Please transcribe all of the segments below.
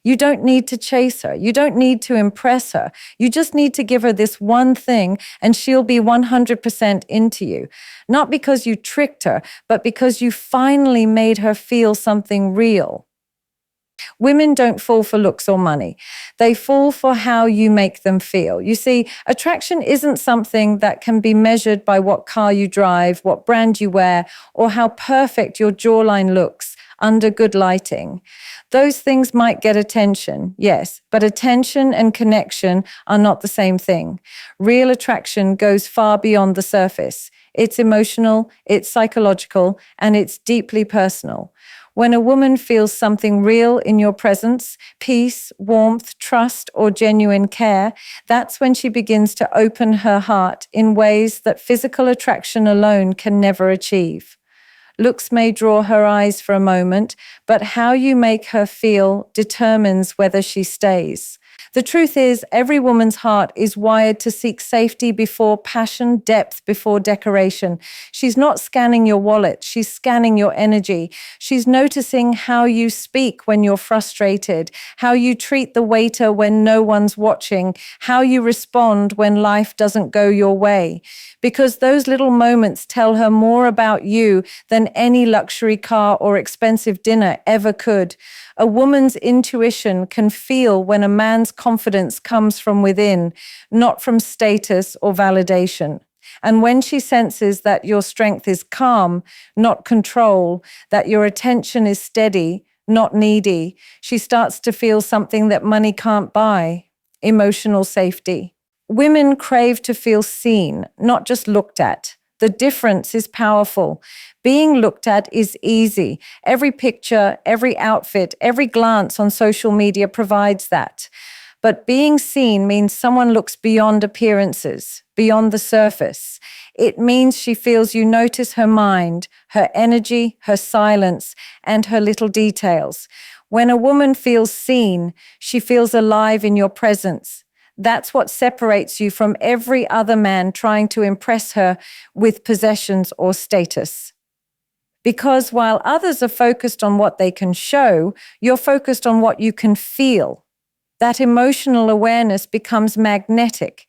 You don't need to chase her. You don't need to impress her. You just need to give her this one thing and she'll be 100% into you. Not because you tricked her, but because you finally made her feel something real. Women don't fall for looks or money. They fall for how you make them feel. You see, attraction isn't something that can be measured by what car you drive, what brand you wear, or how perfect your jawline looks under good lighting. Those things might get attention, yes, but attention and connection are not the same thing. Real attraction goes far beyond the surface. It's emotional, it's psychological, and it's deeply personal. When a woman feels something real in your presence, peace, warmth, trust, or genuine care, that's when she begins to open her heart in ways that physical attraction alone can never achieve. Looks may draw her eyes for a moment, but how you make her feel determines whether she stays. The truth is, every woman's heart is wired to seek safety before passion, depth before decoration. She's not scanning your wallet, she's scanning your energy. She's noticing how you speak when you're frustrated, how you treat the waiter when no one's watching, how you respond when life doesn't go your way. Because those little moments tell her more about you than any luxury car or expensive dinner ever could. A woman's intuition can feel when a man's confidence comes from within, not from status or validation. And when she senses that your strength is calm, not control, that your attention is steady, not needy, she starts to feel something that money can't buy: emotional safety. Women crave to feel seen, not just looked at. The difference is powerful. Being looked at is easy. Every picture, every outfit, every glance on social media provides that. But being seen means someone looks beyond appearances, beyond the surface. It means she feels you notice her mind, her energy, her silence, and her little details. When a woman feels seen, she feels alive in your presence. That's what separates you from every other man trying to impress her with possessions or status. Because while others are focused on what they can show, you're focused on what you can feel. That emotional awareness becomes magnetic.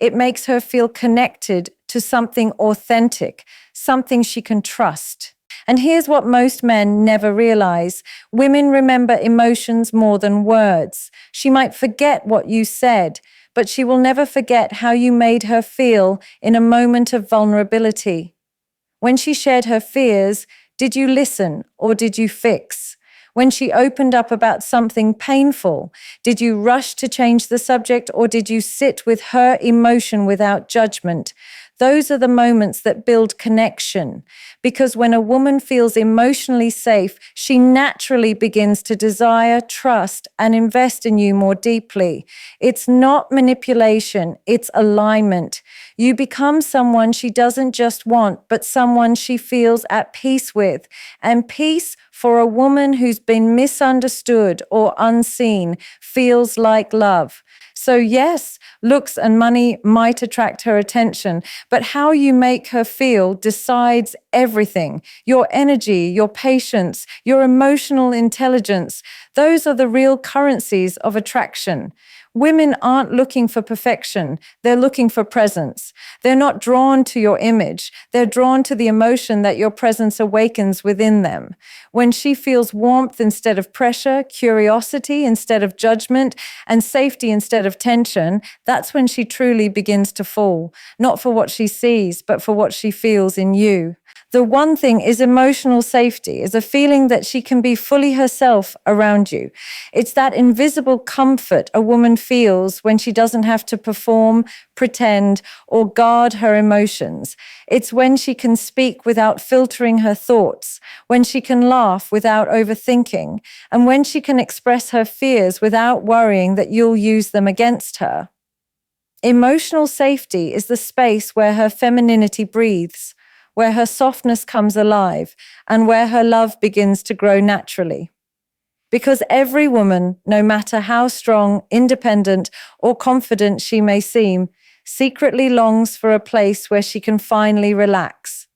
It makes her feel connected to something authentic, something she can trust. And here's what most men never realize. Women remember emotions more than words. She might forget what you said, but she will never forget how you made her feel in a moment of vulnerability. When she shared her fears, did you listen or did you fix? When she opened up about something painful, did you rush to change the subject or did you sit with her emotion without judgment? Those are the moments that build connection, because when a woman feels emotionally safe, she naturally begins to desire, trust, and invest in you more deeply. It's not manipulation, it's alignment. You become someone she doesn't just want, but someone she feels at peace with. And peace for a woman who's been misunderstood or unseen feels like love. So yes, looks and money might attract her attention, but how you make her feel decides everything. Your energy, your patience, your emotional intelligence, those are the real currencies of attraction. Women aren't looking for perfection, they're looking for presence. They're not drawn to your image, they're drawn to the emotion that your presence awakens within them. When she feels warmth instead of pressure, curiosity instead of judgment, and safety instead of tension, that's when she truly begins to fall, not for what she sees, but for what she feels in you. The one thing is emotional safety, is a feeling that she can be fully herself around you. It's that invisible comfort a woman feels when she doesn't have to perform, pretend, or guard her emotions. It's when she can speak without filtering her thoughts, when she can laugh without overthinking, and when she can express her fears without worrying that you'll use them against her. Emotional safety is the space where her femininity breathes, where her softness comes alive, and where her love begins to grow naturally. Because every woman, no matter how strong, independent, or confident she may seem, secretly longs for a place where she can finally relax.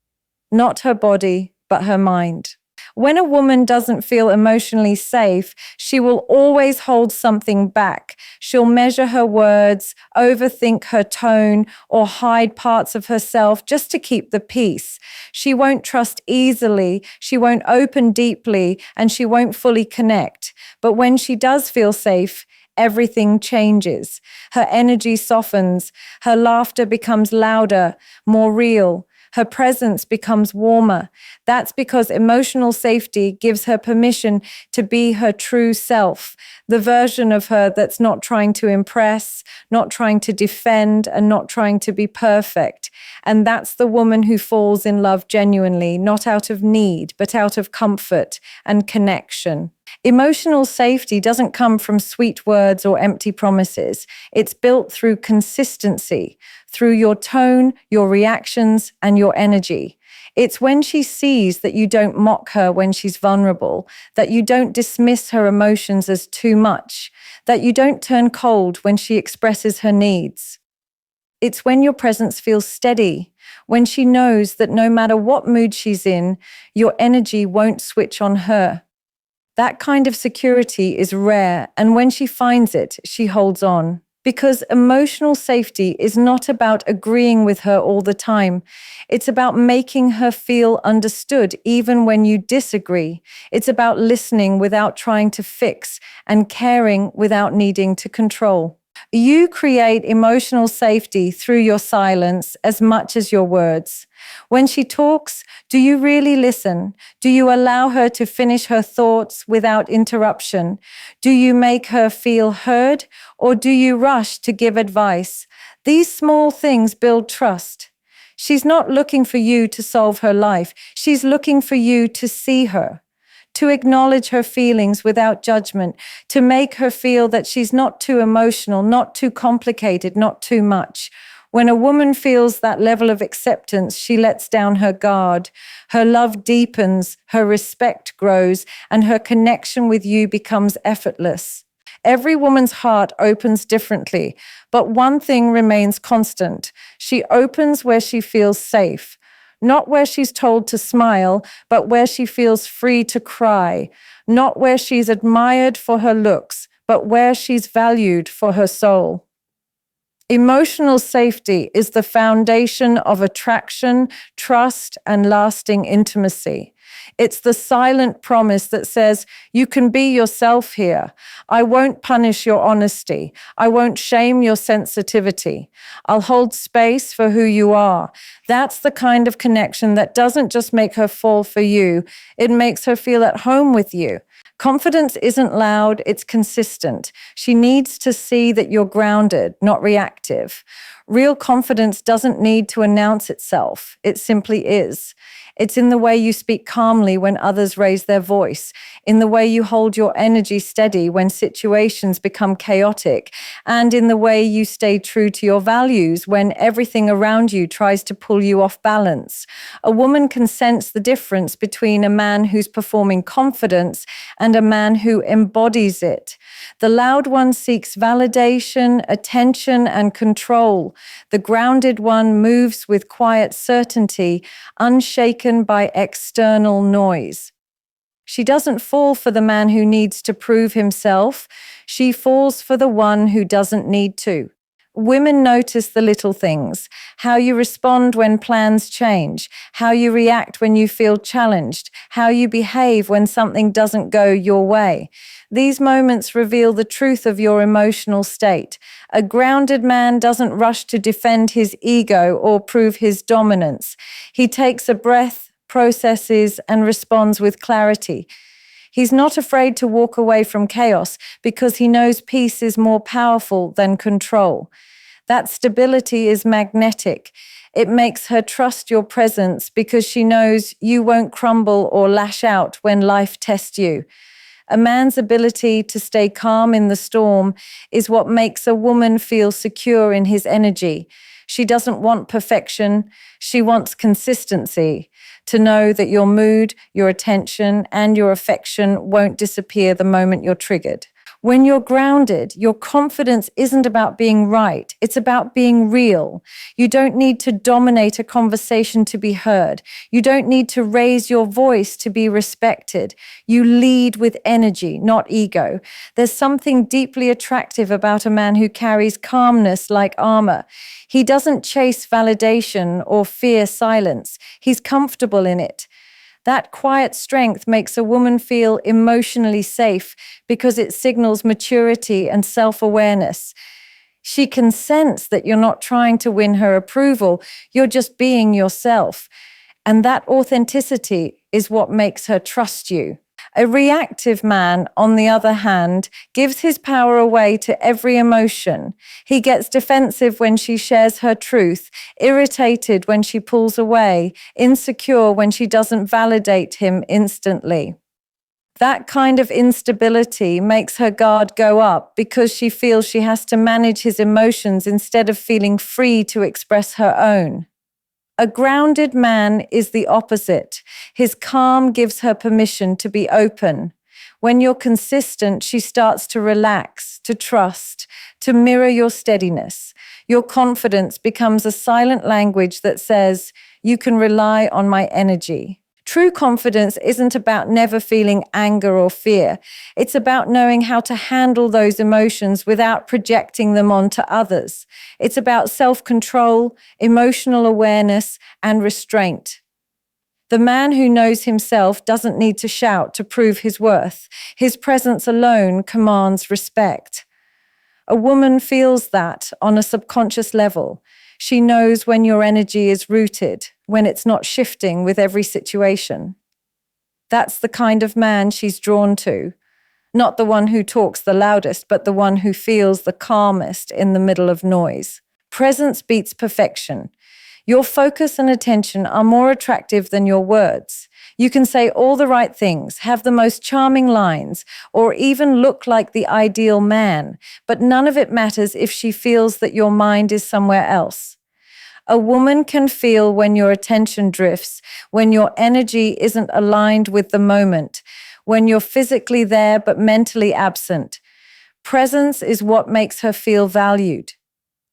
Not her body, but her mind. When a woman doesn't feel emotionally safe, she will always hold something back. She'll measure her words, overthink her tone, or hide parts of herself just to keep the peace. She won't trust easily, she won't open deeply, and she won't fully connect. But when she does feel safe, everything changes. Her energy softens, her laughter becomes louder, more real. Her presence becomes warmer. That's because emotional safety gives her permission to be her true self, the version of her that's not trying to impress, not trying to defend, and not trying to be perfect. And that's the woman who falls in love genuinely, not out of need, but out of comfort and connection. Emotional safety doesn't come from sweet words or empty promises. It's built through consistency, through your tone, your reactions, and your energy. It's when she sees that you don't mock her when she's vulnerable, that you don't dismiss her emotions as too much, that you don't turn cold when she expresses her needs. It's when your presence feels steady, when she knows that no matter what mood she's in, your energy won't switch on her. That kind of security is rare, and when she finds it, she holds on. Because emotional safety is not about agreeing with her all the time. It's about making her feel understood even when you disagree. It's about listening without trying to fix and caring without needing to control. You create emotional safety through your silence as much as your words. When she talks, do you really listen? Do you allow her to finish her thoughts without interruption? Do you make her feel heard, or do you rush to give advice? These small things build trust. She's not looking for you to solve her life. She's looking for you to see her, to acknowledge her feelings without judgment, to make her feel that she's not too emotional, not too complicated, not too much. When a woman feels that level of acceptance, she lets down her guard. Her love deepens, her respect grows, and her connection with you becomes effortless. Every woman's heart opens differently, but one thing remains constant. She opens where she feels safe. Not where she's told to smile, but where she feels free to cry. Not where she's admired for her looks, but where she's valued for her soul. Emotional safety is the foundation of attraction, trust, and lasting intimacy. It's the silent promise that says, you can be yourself here. I won't punish your honesty. I won't shame your sensitivity. I'll hold space for who you are. That's the kind of connection that doesn't just make her fall for you, it makes her feel at home with you. Confidence isn't loud, it's consistent. She needs to see that you're grounded, not reactive. Real confidence doesn't need to announce itself. It simply is. It's in the way you speak calmly when others raise their voice, in the way you hold your energy steady when situations become chaotic, and in the way you stay true to your values when everything around you tries to pull you off balance. A woman can sense the difference between a man who's performing confidence and a man who embodies it. The loud one seeks validation, attention, and control. The grounded one moves with quiet certainty, unshaken by external noise. She doesn't fall for the man who needs to prove himself. She falls for the one who doesn't need to. Women notice the little things, how you respond when plans change, how you react when you feel challenged, how you behave when something doesn't go your way. These moments reveal the truth of your emotional state. A grounded man doesn't rush to defend his ego or prove his dominance. He takes a breath, processes, and responds with clarity. He's not afraid to walk away from chaos because he knows peace is more powerful than control. That stability is magnetic. It makes her trust your presence because she knows you won't crumble or lash out when life tests you. A man's ability to stay calm in the storm is what makes a woman feel secure in his energy. She doesn't want perfection. She wants consistency. To know that your mood, your attention, and your affection won't disappear the moment you're triggered. When you're grounded, your confidence isn't about being right. It's about being real. You don't need to dominate a conversation to be heard. You don't need to raise your voice to be respected. You lead with energy, not ego. There's something deeply attractive about a man who carries calmness like armor. He doesn't chase validation or fear silence. He's comfortable in it. That quiet strength makes a woman feel emotionally safe because it signals maturity and self-awareness. She can sense that you're not trying to win her approval, you're just being yourself. And that authenticity is what makes her trust you. A reactive man, on the other hand, gives his power away to every emotion. He gets defensive when she shares her truth, irritated when she pulls away, insecure when she doesn't validate him instantly. That kind of instability makes her guard go up because she feels she has to manage his emotions instead of feeling free to express her own. A grounded man is the opposite. His calm gives her permission to be open. When you're consistent, she starts to relax, to trust, to mirror your steadiness. Your confidence becomes a silent language that says, "You can rely on my energy." True confidence isn't about never feeling anger or fear. It's about knowing how to handle those emotions without projecting them onto others. It's about self-control, emotional awareness, and restraint. The man who knows himself doesn't need to shout to prove his worth. His presence alone commands respect. A woman feels that on a subconscious level. She knows when your energy is rooted, when it's not shifting with every situation. That's the kind of man she's drawn to. Not the one who talks the loudest, but the one who feels the calmest in the middle of noise. Presence beats perfection. Your focus and attention are more attractive than your words. You can say all the right things, have the most charming lines, or even look like the ideal man, but none of it matters if she feels that your mind is somewhere else. A woman can feel when your attention drifts, when your energy isn't aligned with the moment, when you're physically there but mentally absent. Presence is what makes her feel valued.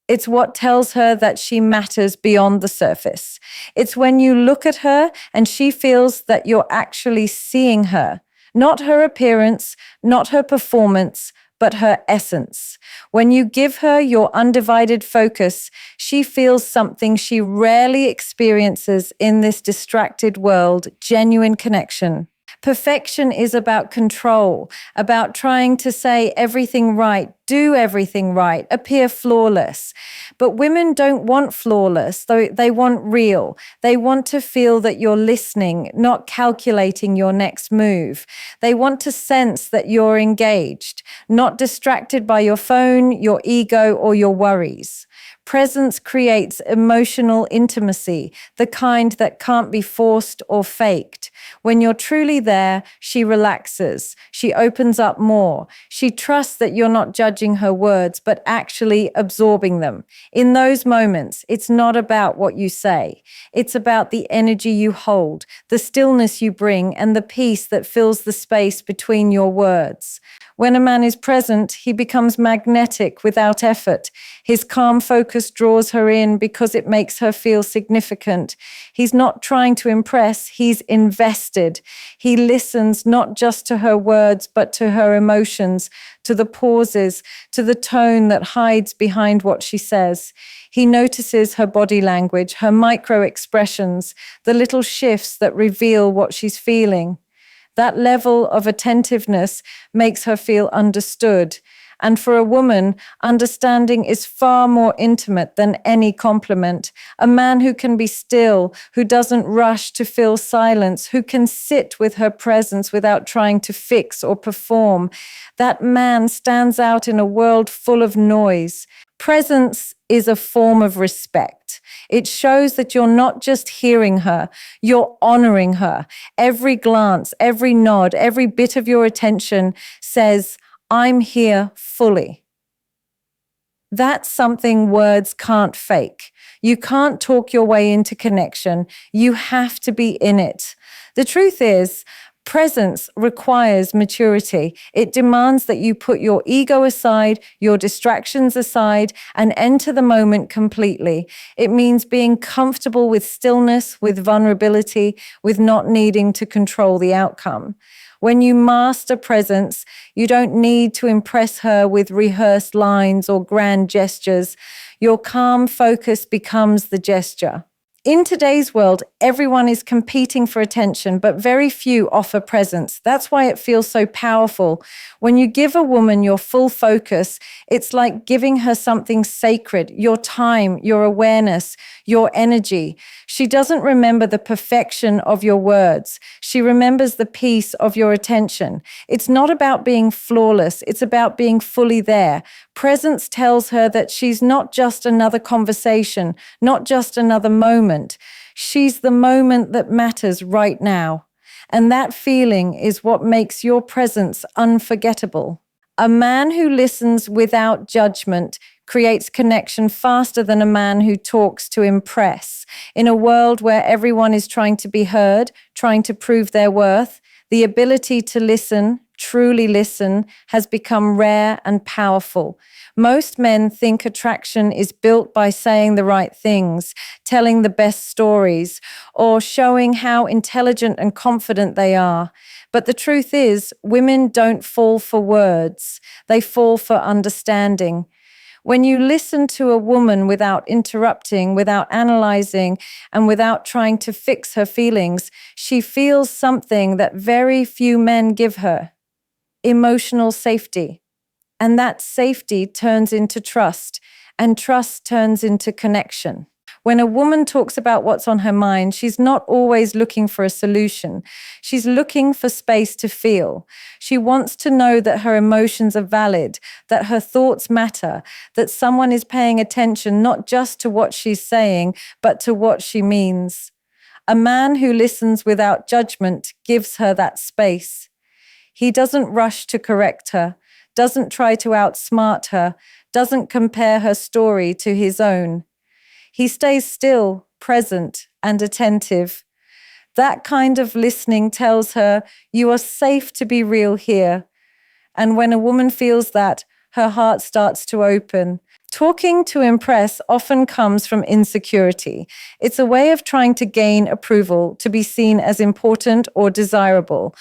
It's what tells her that she matters beyond the surface. It's when you look at her and she feels that you're actually seeing her, not her appearance, not her performance, but her essence. When you give her your undivided focus, she feels something she rarely experiences in this distracted world, genuine connection. Perfection is about control, about trying to say everything right, do everything right, appear flawless. But women don't want flawless, though they want real. They want to feel that you're listening, not calculating your next move. They want to sense that you're engaged, not distracted by your phone, your ego, or your worries. Presence creates emotional intimacy, the kind that can't be forced or faked. When you're truly there, she relaxes. She opens up more. She trusts that you're not judging her words, but actually absorbing them. In those moments, it's not about what you say. It's about the energy you hold, the stillness you bring, and the peace that fills the space between your words. When a man is present, he becomes magnetic without effort. His calm focus draws her in because it makes her feel significant. He's not trying to impress, he's invested. He listens not just to her words, but to her emotions, to the pauses, to the tone that hides behind what she says. He notices her body language, her micro expressions, the little shifts that reveal what she's feeling. That level of attentiveness makes her understood. understood. And for a woman, understanding is far more intimate than any compliment. A man who can be still, who doesn't rush to fill silence, who can sit with her presence without trying to fix or perform. That man stands out in a world full of noise. Presence is a form of respect. It shows that you're not just hearing her, you're honoring her. Every glance, every nod, every bit of your attention says, I'm here fully. That's something words can't fake. You can't talk your way into connection. You have to be in it. The truth is, Presence requires maturity. It demands that you put your ego aside, your distractions aside, and enter the moment completely. It means being comfortable with stillness, with vulnerability, with not needing to control the outcome. When you master presence, you don't need to impress her with rehearsed lines or grand gestures. Your calm focus becomes the gesture. In today's world, everyone is competing for attention, but very few offer presence. That's why it feels so powerful. When you give a woman your full focus, it's like giving her something sacred, your time, your awareness, your energy. She doesn't remember the perfection of your words. She remembers the peace of your attention. It's not about being flawless. It's about being fully there. Presence tells her that she's not just another conversation, not just another moment. She's the moment that matters right now. And that feeling is what makes your presence unforgettable. A man who listens without judgment creates connection faster than a man who talks to impress. In a world where everyone is trying to be heard, trying to prove their worth, the ability to listen, truly listen, has become rare and powerful. Most men think attraction is built by saying the right things, telling the best stories, or showing how intelligent and confident they are. But the truth is, women don't fall for words. They fall for understanding. When you listen to a woman without interrupting, without analyzing, and without trying to fix her feelings, she feels something that very few men give her: emotional safety. And that safety turns into trust, and trust turns into connection. When a woman talks about what's on her mind, she's not always looking for a solution. She's looking for space to feel. She wants to know that her emotions are valid, that her thoughts matter, that someone is paying attention not just to what she's saying, but to what she means. A man who listens without judgment gives her that space. He doesn't rush to correct her, doesn't try to outsmart her, doesn't compare her story to his own. He stays still, present, and attentive. That kind of listening tells her, you are safe to be real here. And when a woman feels that, her heart starts to open. Talking to impress often comes from insecurity. It's a way of trying to gain approval, to be seen as important or desirable.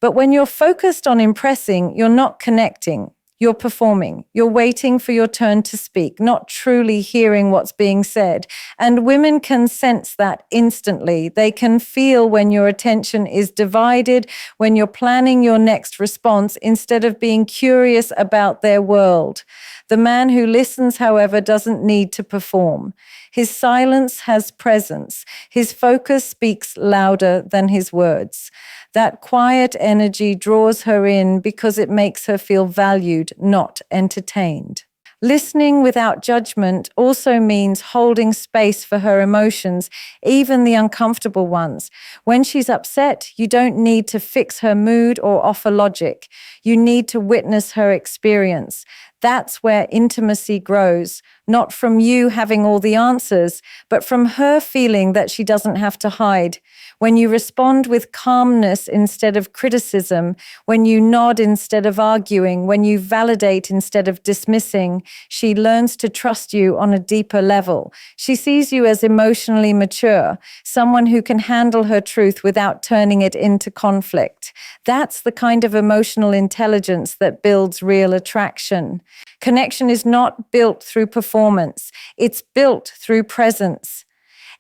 But when you're focused on impressing, you're not connecting. You're performing. You're waiting for your turn to speak, not truly hearing what's being said. And women can sense that instantly. They can feel when your attention is divided, when you're planning your next response instead of being curious about their world. The man who listens, however, doesn't need to perform. His silence has presence. His focus speaks louder than his words. That quiet energy draws her in because it makes her feel valued, not entertained. Listening without judgment also means holding space for her emotions, even the uncomfortable ones. When she's upset, you don't need to fix her mood or offer logic. You need to witness her experience. That's where intimacy grows, not from you having all the answers, but from her feeling that she doesn't have to hide. When you respond with calmness instead of criticism, when you nod instead of arguing, when you validate instead of dismissing, she learns to trust you on a deeper level. She sees you as emotionally mature, someone who can handle her truth without turning it into conflict. That's the kind of emotional intelligence that builds real attraction. Connection is not built through performance. It's built through presence.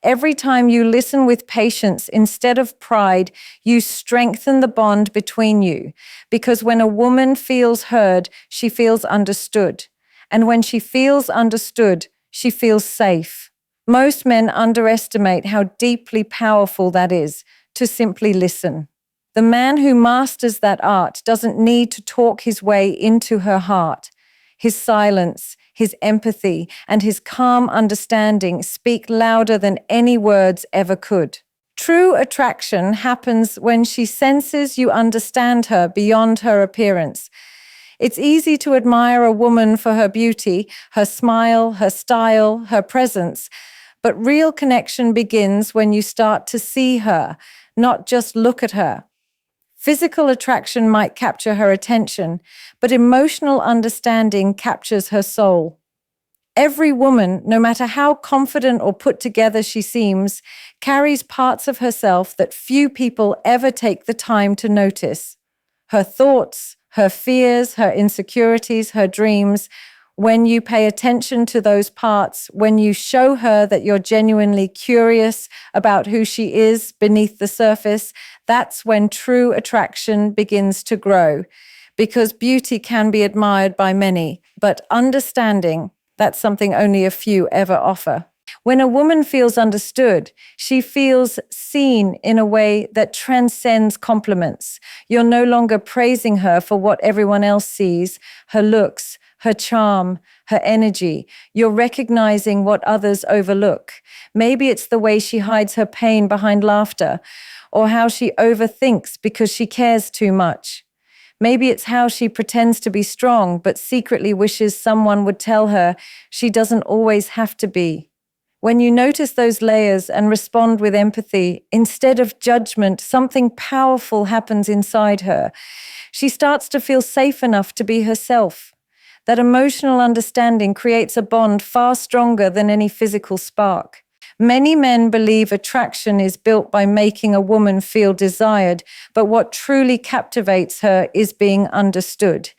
Every time you listen with patience instead of pride, you strengthen the bond between you. Because when a woman feels heard, she feels understood. And when she feels understood, she feels safe. Most men underestimate how deeply powerful that is, to simply listen. The man who masters that art doesn't need to talk his way into her heart. His silence, his empathy, and his calm understanding speak louder than any words ever could. True attraction happens when she senses you understand her beyond her appearance. It's easy to admire a woman for her beauty, her smile, her style, her presence, but real connection begins when you start to see her, not just look at her. Physical attraction might capture her attention, but emotional understanding captures her soul. Every woman, no matter how confident or put together she seems, carries parts of herself that few people ever take the time to notice. Her thoughts, her fears, her insecurities, her dreams. When you pay attention to those parts, when you show her that you're genuinely curious about who she is beneath the surface, that's when true attraction begins to grow. Because beauty can be admired by many, but understanding, that's something only a few ever offer. When a woman feels understood, she feels seen in a way that transcends compliments. You're no longer praising her for what everyone else sees, her looks, her charm, her energy. You're recognizing what others overlook. Maybe it's the way she hides her pain behind laughter, or how she overthinks because she cares too much. Maybe it's how she pretends to be strong, but secretly wishes someone would tell her she doesn't always have to be. When you notice those layers and respond with empathy, instead of judgment, something powerful happens inside her. She starts to feel safe enough to be herself. That emotional understanding creates a bond far stronger than any physical spark. Many men believe attraction is built by making a woman feel desired, but what truly captivates her is being understood.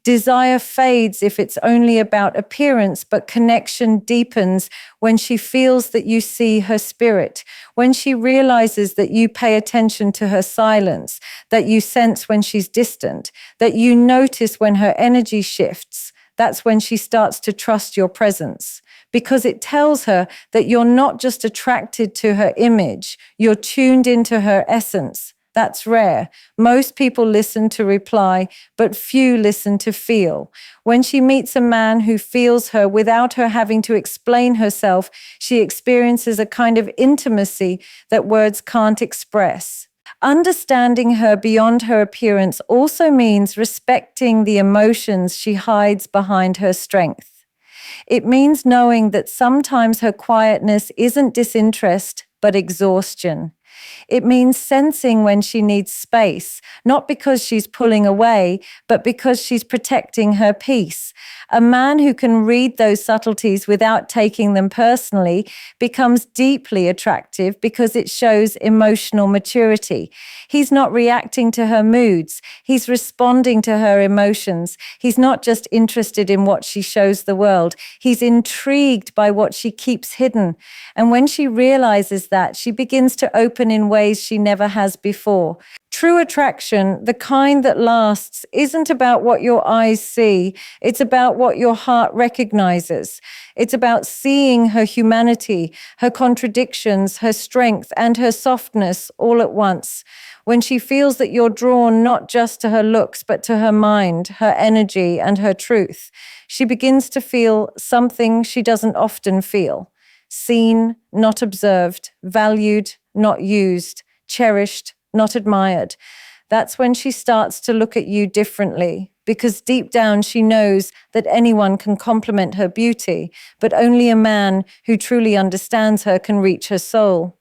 Desire fades if it's only about appearance, but connection deepens when she feels that you see her spirit, when she realizes that you pay attention to her silence, that you sense when she's distant, that you notice when her energy shifts. That's when she starts to trust your presence, because it tells her that you're not just attracted to her image, you're tuned into her essence. That's rare. Most people listen to reply, but few listen to feel. When she meets a man who feels her without her having to explain herself, she experiences a kind of intimacy that words can't express. Understanding her beyond her appearance also means respecting the emotions she hides behind her strength. It means knowing that sometimes her quietness isn't disinterest, but exhaustion. It means sensing when she needs space, not because she's pulling away, but because she's protecting her peace. A man who can read those subtleties without taking them personally becomes deeply attractive because it shows emotional maturity. He's not reacting to her moods. He's responding to her emotions. He's not just interested in what she shows the world. He's intrigued by what she keeps hidden. And when she realizes that, she begins to open in ways she never has before. True attraction, the kind that lasts, isn't about what your eyes see. It's about what your heart recognizes. It's about seeing her humanity, her contradictions, her strength, and her softness all at once. When she feels that you're drawn not just to her looks, but to her mind, her energy, and her truth, she begins to feel something she doesn't often feel. Seen, not observed, valued, not used, cherished, not admired. That's when she starts to look at you differently, because deep down she knows that anyone can compliment her beauty, but only a man who truly understands her can reach her soul.